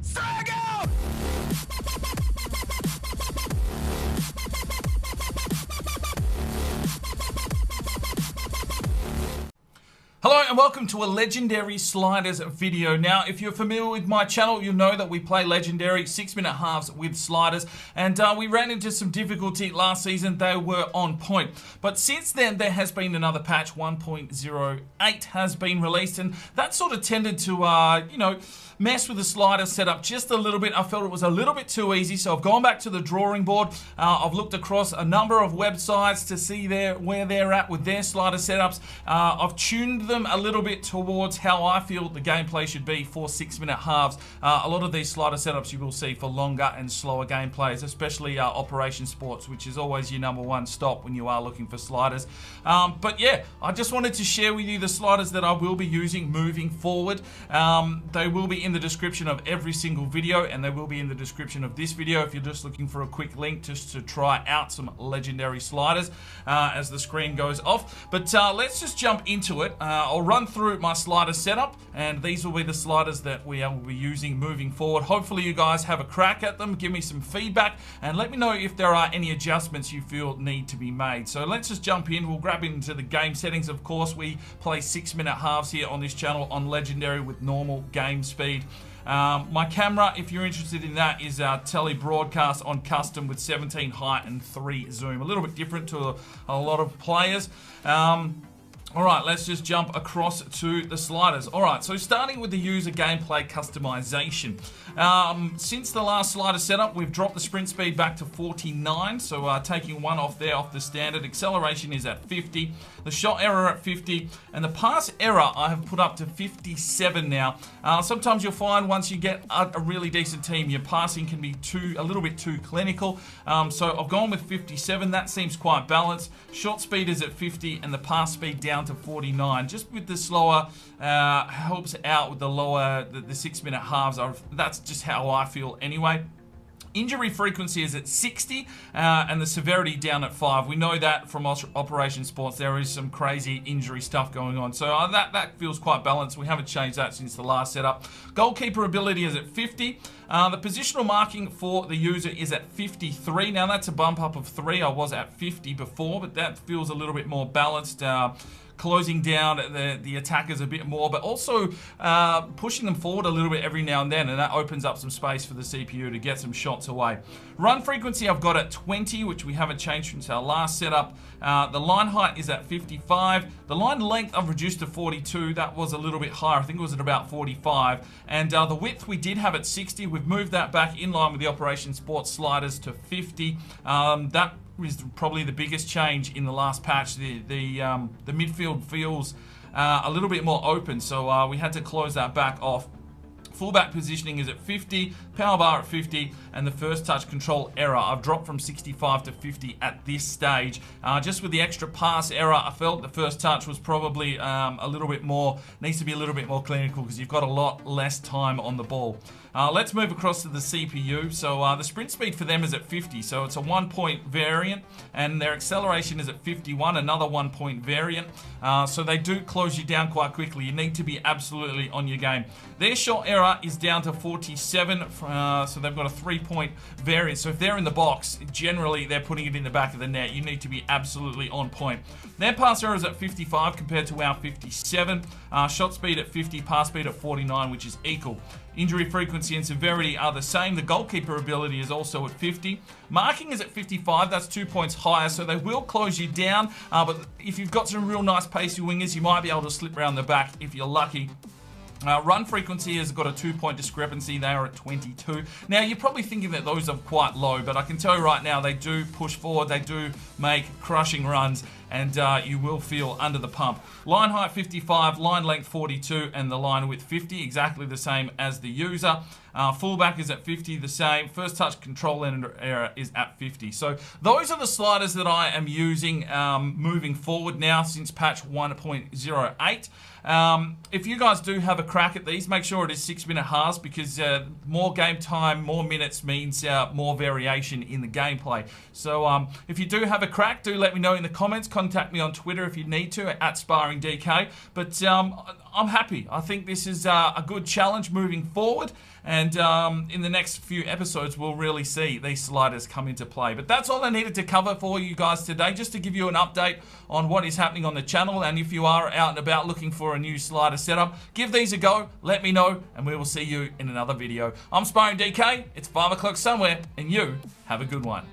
Strike out! Hello and welcome to a Legendary Sliders video. Now, if you're familiar with my channel, you'll know that we play Legendary 6-minute halves with sliders, and we ran into some difficulty last season. They were on point. But since then, there has been another patch. 1.08 has been released, and that sort of tended to, mess with the slider setup just a little bit. I felt it was a little bit too easy, so I've gone back to the drawing board. I've looked across a number of websites to see where they're at with their slider setups. I've tuned them a little bit towards how I feel the gameplay should be for 6-minute halves. A lot of these slider setups you will see for longer and slower gameplays, especially Operation Sports, which is always your #1 stop when you are looking for sliders. But yeah, I just wanted to share with you the sliders that I will be using moving forward. They will be in the description of every single video, and they will be in the description of this video if you're just looking for a quick link just to try out some legendary sliders as the screen goes off. But let's just jump into it. I'll run through my slider setup, and these will be the sliders that we will be using moving forward. Hopefully you guys have a crack at them, give me some feedback, and let me know if there are any adjustments you feel need to be made. So let's just jump in. We'll grab into the game settings. Of course, we play 6-minute halves here on this channel on Legendary with normal game speed. My camera, if you're interested in that, is our tele-broadcast on custom with 17 height and 3 zoom. A little bit different to a lot of players. Alright, let's just jump across to the sliders. Alright, so starting with the user gameplay customization. Since the last slider setup, we've dropped the sprint speed back to 49, so taking one off there, off the standard. Acceleration is at 50, the shot error at 50, and the pass error I have put up to 57 now. Sometimes you'll find once you get a really decent team, your passing can be a little bit too clinical. So I've gone with 57, that seems quite balanced. Shot speed is at 50, and the pass speed down to 49. Just with the slower, helps out with the lower, the 6-minute halves. That's just how I feel anyway. Injury frequency is at 60 and the severity down at 5. We know that from Operation Sports there is some crazy injury stuff going on. So that feels quite balanced. We haven't changed that since the last setup. Goalkeeper ability is at 50. The positional marking for the user is at 53. Now that's a bump up of 3. I was at 50 before, but that feels a little bit more balanced. Closing down the attackers a bit more, but also pushing them forward a little bit every now and then, and that opens up some space for the CPU to get some shots away. Run frequency I've got at 20, which we haven't changed since our last setup. The line height is at 55. The line length I've reduced to 42. That was a little bit higher. I think it was at about 45. And the width we did have at 60. We've moved that back in line with the Operation Sports sliders to 50. That is probably the biggest change in the last patch. The midfield feels a little bit more open, so we had to close that back off. Fullback positioning is at 50, power bar at 50, and the first touch control error I've dropped from 65 to 50 at this stage. Just with the extra pass error, I felt the first touch was probably a little bit more, needs to be a little bit more clinical because you've got a lot less time on the ball. Let's move across to the CPU. So the sprint speed for them is at 50, so it's a 1-point variant, and their acceleration is at 51, another 1-point variant. So they do close you down quite quickly. You need to be absolutely on your game. Their shot error is down to 47, so they've got a 3-point variant. So if they're in the box, generally they're putting it in the back of the net. You need to be absolutely on point. Their pass error is at 55 compared to our 57. Shot speed at 50, pass speed at 49, which is equal. Injury frequency and severity are the same. The goalkeeper ability is also at 50. Marking is at 55. That's 2 points higher, so they will close you down. But if you've got some real nice pacey wingers, you might be able to slip around the back if you're lucky. Run frequency has got a 2-point discrepancy. They are at 22. Now, you're probably thinking that those are quite low, but I can tell you right now, they do push forward. They do make crushing runs, and you will feel under the pump. Line height 55, line length 42, and the line width 50, exactly the same as the user. Fullback is at 50, the same. First touch control error is at 50. So those are the sliders that I am using moving forward now since patch 1.08. If you guys do have a crack at these, make sure it is 6-minute halves, because more game time, more minutes means more variation in the gameplay. So if you do have a crack, do let me know in the comments. contact me on Twitter if you need to, at SparringDK. But I'm happy. I think this is a good challenge moving forward. And in the next few episodes, we'll really see these sliders come into play. But that's all I needed to cover for you guys today, just to give you an update on what is happening on the channel. And if you are out and about looking for a new slider setup, give these a go, let me know, and we will see you in another video. I'm SparringDK, it's 5 o'clock somewhere, and you have a good one.